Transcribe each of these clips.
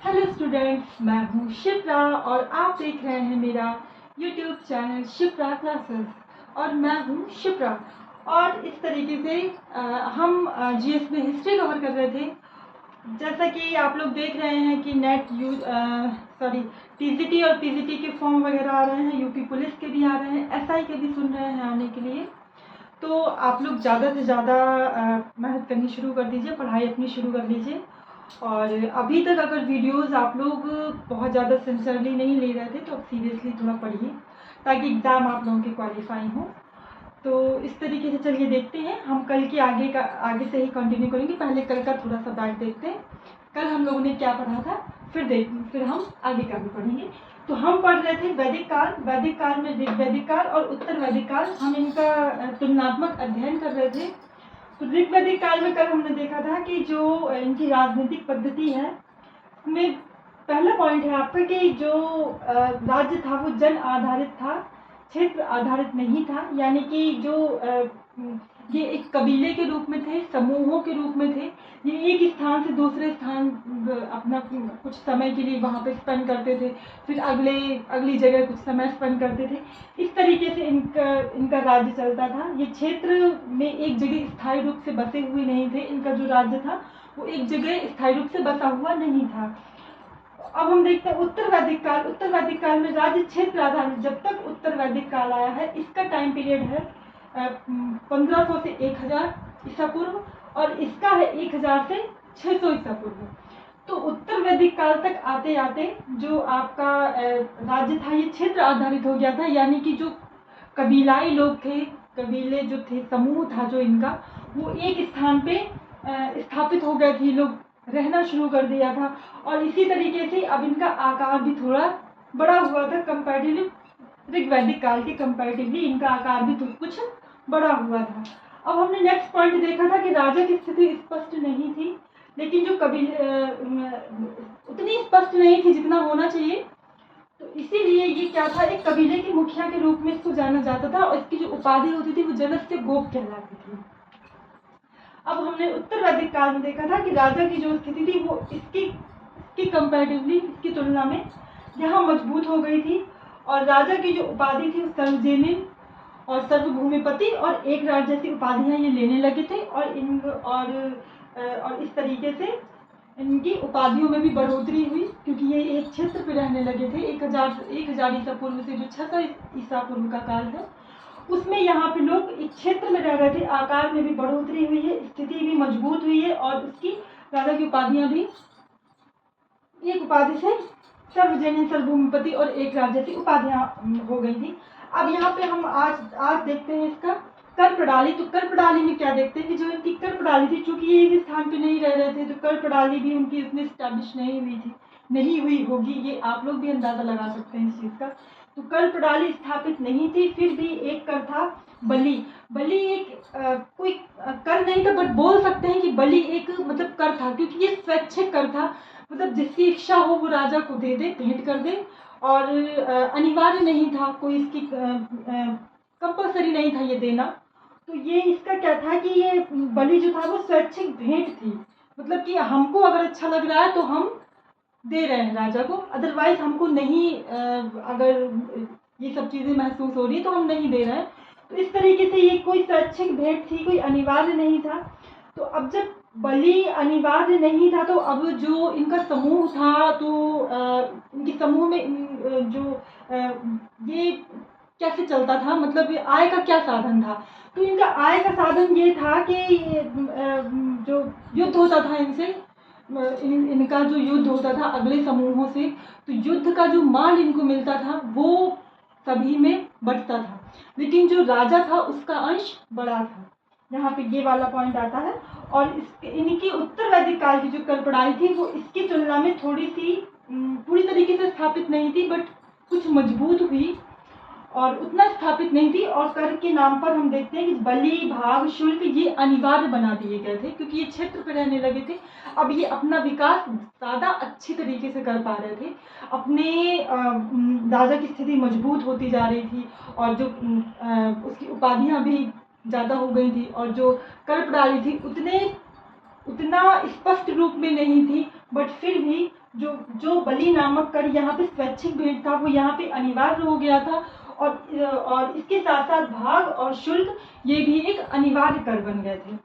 Hello students, मैं हूँ शिप्रा और आप देख रहे हैं मेरा यूट्यूब चैनल शिप्रा क्लासेस। और मैं हूँ शिप्रा। और इस तरीके से हम जीएस में हिस्ट्री कवर कर रहे थे। जैसा कि आप लोग देख रहे हैं कि नेट टीजीटी और पीजीटी के फॉर्म वगैरह आ रहे हैं, यूपी पुलिस के भी आ रहे हैं, एसआई के भी सुन रहे हैं आने के लिए। तो आप लोग ज़्यादा से ज़्यादा मेहनत करनी शुरू कर दीजिए, पढ़ाई अपनी शुरू कर लीजिए। और अभी तक अगर वीडियोस आप लोग बहुत ज़्यादा सिंसियरली नहीं ले रहे थे तो अब सीरियसली थोड़ा पढ़िए ताकि एग्ज़ाम आप लोगों के क्वालिफाई हो। तो इस तरीके से चलिए देखते हैं, हम कल के आगे से ही कंटिन्यू करेंगे। पहले कल का थोड़ा सा बैक देखते हैं, कल हम लोगों ने क्या पढ़ा था, फिर हम आगे का भी पढ़ेंगे। तो हम पढ़ रहे थे वैदिक काल में ऋग्वैदिक काल और उत्तर वैदिक काल, हम इनका तुलनात्मक अध्ययन कर रहे थे। तो ऋग्वैदिक काल में कल हमने देखा था कि जो इनकी राजनीतिक पद्धति है उसमें पहला पॉइंट है आपका कि जो राज्य था वो जन आधारित था, क्षेत्र आधारित नहीं था। यानी कि जो ये एक कबीले के रूप में थे, समूहों के रूप में थे। ये एक स्थान से दूसरे स्थान अपना कुछ समय के लिए वहाँ पे स्पेंड करते थे, फिर अगली जगह कुछ समय स्पेंड करते थे। इस तरीके से इनका राज्य चलता था। ये क्षेत्र में एक जगह स्थायी रूप से बसे हुए नहीं थे। इनका जो राज्य था वो एक जगह स्थायी रूप से बसा हुआ नहीं था। अब हम देखते हैं उत्तर वैदिक काल में राज्य क्षेत्र आधारित, जब तक उत्तर वैदिक काल आया है इसका टाइम पीरियड है 1500 से 1000 ईसा पूर्व, और इसका है 1000 से 600 ईसा पूर्व। तो उत्तर वैदिक काल तक आते आते जो आपका राज्य था ये क्षेत्र आधारित हो गया था। यानी कि जो कबीलाई लोग थे, कबीले जो थे, समूह था जो इनका, वो एक स्थान पे स्थापित हो गए थे, लोग रहना शुरू कर दिया था। और इसी तरीके से अब इनका आकार भी थोड़ा बड़ा हुआ था, कंपैरेटिवली ऋग्वैदिक काल के कंपैरेटिवली इनका आकार भी कुछ बड़ा हुआ था। अब हमने नेक्स्ट पॉइंट देखा था कि राजा की स्थिति स्पष्ट नहीं थी, लेकिन जो कबीले उतनी स्पष्ट नहीं थी जितना होना चाहिए। तो इसीलिए ये क्या था, एक कबीले के मुखिया के रूप में इसको जाना जाता था और इसकी जो उपाधि होती थी वो जनस्य गोप कहलाती थी। अब हमने उत्तर वैदिक काल में देखा था कि राजा की जो स्थिति थी वो इसकी कंपैरेटिवली, इसकी तुलना में यहाँ मजबूत हो गई थी। और राजा की जो उपाधि थी सर्वजनीन और सर्वभूमिपति और एक राज जैसी उपाधियां ये लेने लगे थे। और इस तरीके से इनकी उपाधियों में भी बढ़ोतरी हुई, क्योंकि ये एक क्षेत्र पे रहने लगे थे। 1000 ईसा पूर्व से जो 600 ईसा पूर्व का काल है उसमें यहाँ पे लोग एक क्षेत्र में रह रहे थे। आकार में भी बढ़ोतरी हुई है, स्थिति भी मजबूत हुई है, और उसकी राजा की उपाधियां भी एक उपाधि से सर्वजनीन, सर्वभूमिपति और एक राज जैसी उपाधियां हो गई थी। अब यहाँ पे हम आज देखते हैं इसका कर प्रणाली। तो कर प्रणाली में क्या देखते हैं कि जो इनकी कर प्रणाली थी, चूंकि ये एक स्थान पे नहीं रह रहे थे तो कर प्रणाली भी उनकी उतनी स्टैब्लिश नहीं हुई होगी। ये आप लोग भी अंदाजा लगा सकते हैं इस चीज का। तो कर प्रणाली स्थापित नहीं थी। फिर भी एक कर था बलि एक कोई कर नहीं था, बट बोल सकते हैं कि बलि एक मतलब कर था, क्योंकि ये स्वैच्छिक कर था। मतलब जिसकी इच्छा हो वो राजा को दे दे, भेंट कर दे, और अनिवार्य नहीं था, कोई इसकी कंपल्सरी नहीं था ये देना। तो ये इसका क्या था कि ये बलि जो था वो स्वैच्छिक भेंट थी। मतलब कि हमको अगर अच्छा लग रहा है तो हम दे रहे हैं राजा को, अदरवाइज हमको नहीं, अगर ये सब चीज़ें महसूस हो रही है तो हम नहीं दे रहे हैं। तो इस तरीके से ये कोई स्वैच्छिक भेंट थी, कोई अनिवार्य नहीं था। तो अब जब बलि अनिवार्य नहीं था तो अब जो इनका समूह था, तो इनके समूह में ये कैसे चलता था, मतलब आय का क्या साधन था। तो इनका आय का साधन ये था कि जो युद्ध होता था इनसे, इनका जो युद्ध होता था अगले समूहों से, तो युद्ध का जो माल इनको मिलता था वो सभी में बंटता था, लेकिन जो राजा था उसका अंश बड़ा था। यहाँ पे ये वाला पॉइंट आता है। और इनकी उत्तर वैदिक काल की जो कर प्रणाली थी वो इसकी तुलना में थोड़ी सी पूरी तरीके से स्थापित नहीं थी, बट कुछ मजबूत हुई, और उतना स्थापित नहीं थी। और कर के नाम पर हम देखते हैं कि बलि, भाग, शुल्क ये अनिवार्य बना दिए गए थे, क्योंकि ये क्षेत्र पर रहने लगे थे। अब ये अपना विकास ज़्यादा अच्छी तरीके से कर पा रहे थे, अपने राजा की स्थिति मजबूत होती जा रही थी, और जो उसकी उपाधियां भी ज़्यादा हो गई थी, और जो कर प्रणाली थी उतना स्पष्ट रूप में नहीं थी, बट फिर भी जो जो बलि नामक कर यहाँ पे स्वैच्छिक भेंट था वो यहाँ पे अनिवार्य हो गया था, और इसके साथ साथ भाग और शुल्क ये भी एक अनिवार्य कर बन गए थे।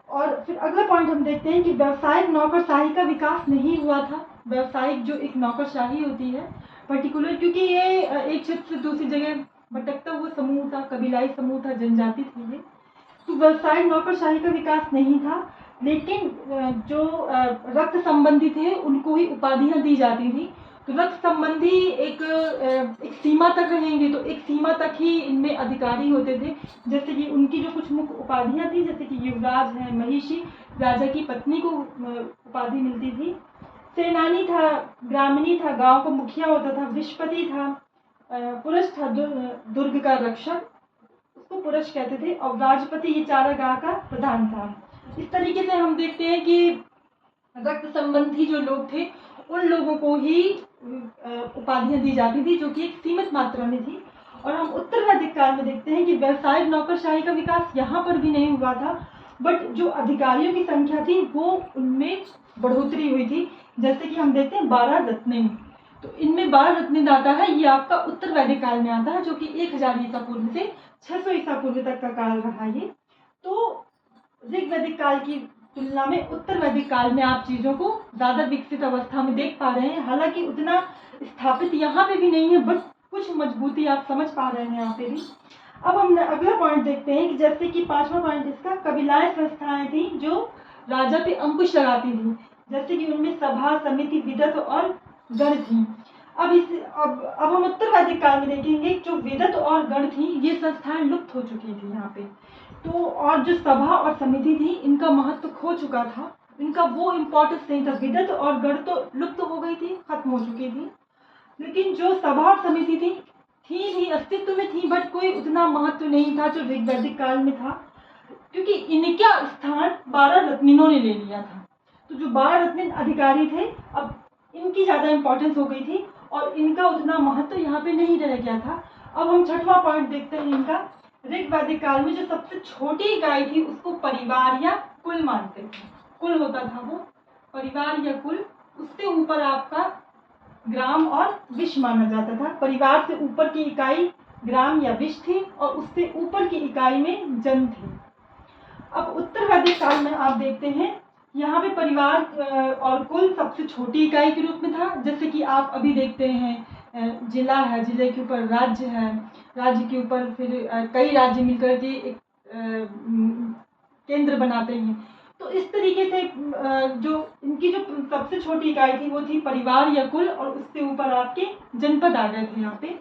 और फिर अगला पॉइंट हम देखते हैं कि व्यावसायिक नौकरशाही का विकास नहीं हुआ था। व्यावसायिक जो एक नौकरशाही होती है पर्टिकुलर, क्योंकि ये एक क्षेत्र से दूसरी जगह भटकता हुआ समूह था, कबीलाई समूह था, जनजाति थी ये, तो व्यावसायिक नौकरशाही का विकास नहीं था। लेकिन जो रक्त संबंधी थे उनको ही उपाधियां दी जाती थी। तो रक्त संबंधी एक सीमा तक रहेंगे, तो एक सीमा तक ही इनमें अधिकारी होते थे। जैसे कि उनकी जो कुछ मुख्य उपाधियां थी, जैसे कि युवराज है, महिषी, राजा की पत्नी को उपाधि मिलती थी। सेनानी था, ग्रामीणी था, गांव का मुखिया होता था, विश्वपति था, पुरुष था, दुर्ग का रक्षक, उसको पुरुष कहते थे, और राजपति ये चारागाह का प्रधान था। इस तरीके से हम देखते हैं कि रक्त संबंधी जो लोग थे उन लोगों को ही उपाधियां दी जाती थी, जो कि एक सीमित मात्रा में थी। और हम उत्तर वैदिक काल में देखते हैं कि व्यावसायिक नौकरशाही का विकास यहाँ पर भी नहीं हुआ था, बट जो अधिकारियों की संख्या थी वो उनमें बढ़ोतरी हुई थी। जैसे कि हम देखते हैं 12 रत्ने, तो इनमें 12 रत्न आता है, ये आपका उत्तर वैदिक काल में आता है, जो कि 1000 ईसा पूर्व से 600 ईसा पूर्व तक का काल रहा ये। तो ऋग वैदिक काल की तुलना में उत्तर वैदिक काल में आप चीज़ों को ज़्यादा विकसित अवस्था में देख पा रहे हैं। हालांकि उतना स्थापित यहाँ पे भी नहीं है, बट कुछ मजबूती आप समझ पा रहे हैं यहाँ पे भी। अब हम अगला पॉइंट देखते हैं कि जैसे कि 5वां पॉइंट इसका, कबीलाएं संस्थाएं थी जो राजा पे अंकुश लगाती थी। जैसे कि उनमें सभा, समिति, विदत और गण थी। अब हम उत्तर वैदिक काल में देखेंगे जो विदत और गण थी ये संस्थाएं लुप्त हो चुकी थी यहाँ पे। तो और जो सभा और समिति थी इनका महत्व खो चुका था, इनका वो इम्पोर्टेंस नहीं था। विदत और गण तो लुप्त हो गई थी, खत्म हो चुकी थी, लेकिन जो सभा और समिति थी भी अस्तित्व में थी, बट कोई उतना महत्व नहीं था जो ऋग वैदिक काल में था, क्योंकि इनका स्थान 12 रत्निनों ने ले लिया था। तो जो 12 रत्न अधिकारी थे अब इनकी ज़्यादा इम्पोर्टेंस हो गई थी और इनका उतना महत्व यहाँ पे नहीं रह गया था। अब हम 6वां पॉइंट देखते हैं इनका। ऋग वैदिक काल में जो सबसे छोटी गाय थी उसको परिवार या कुल मानते थे। कुल होता था वो, परिवार या कुल, उससे ऊपर आपका ग्राम और विश्व माना जाता था। परिवार से ऊपर की इकाई ग्राम या विश्व थी और उससे ऊपर की इकाई में जन थी। अब उत्तर वैदिक काल में आप देखते हैं यहाँ पे परिवार और कुल सबसे छोटी इकाई के रूप में था। जैसे कि आप अभी देखते हैं जिला है, जिले के ऊपर राज्य है, राज्य के ऊपर फिर कई राज्य मिलकर के एक केंद्र बनाते हैं। तो इस तरीके से जो इनकी जो सबसे छोटी इकाई थी वो थी परिवार या कुल, और उससे ऊपर आपके जनपद आ गए थे यहाँ पे।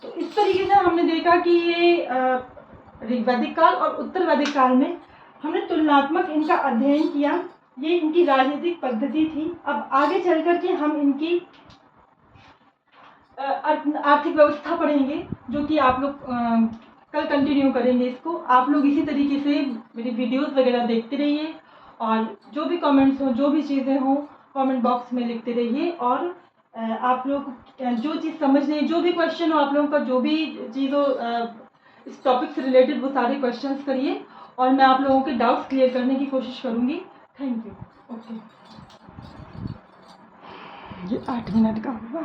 तो इस तरीके से हमने देखा कि ये ऋग वैदिक काल और उत्तर वैदिक काल में हमने तुलनात्मक इनका अध्ययन किया। ये इनकी राजनीतिक पद्धति थी। अब आगे चल करके हम इनकी आर्थिक व्यवस्था पढ़ेंगे, जो कि आप लोग कल कंटिन्यू करेंगे इसको। आप लोग इसी तरीके से मेरी वीडियोस वगैरह देखते रहिए, और जो भी कमेंट्स हो, जो भी चीज़ें हों, कमेंट बॉक्स में लिखते रहिए। और आप लोग जो चीज़ समझ रहे हैं, जो भी क्वेश्चन हो आप लोगों का, जो भी चीज़ हो इस टॉपिक से रिलेटेड, वो सारे क्वेश्चंस करिए और मैं आप लोगों के डाउट्स क्लियर करने की कोशिश करूँगी। Thank you. ओके, ये 8 मिनट का हुआ।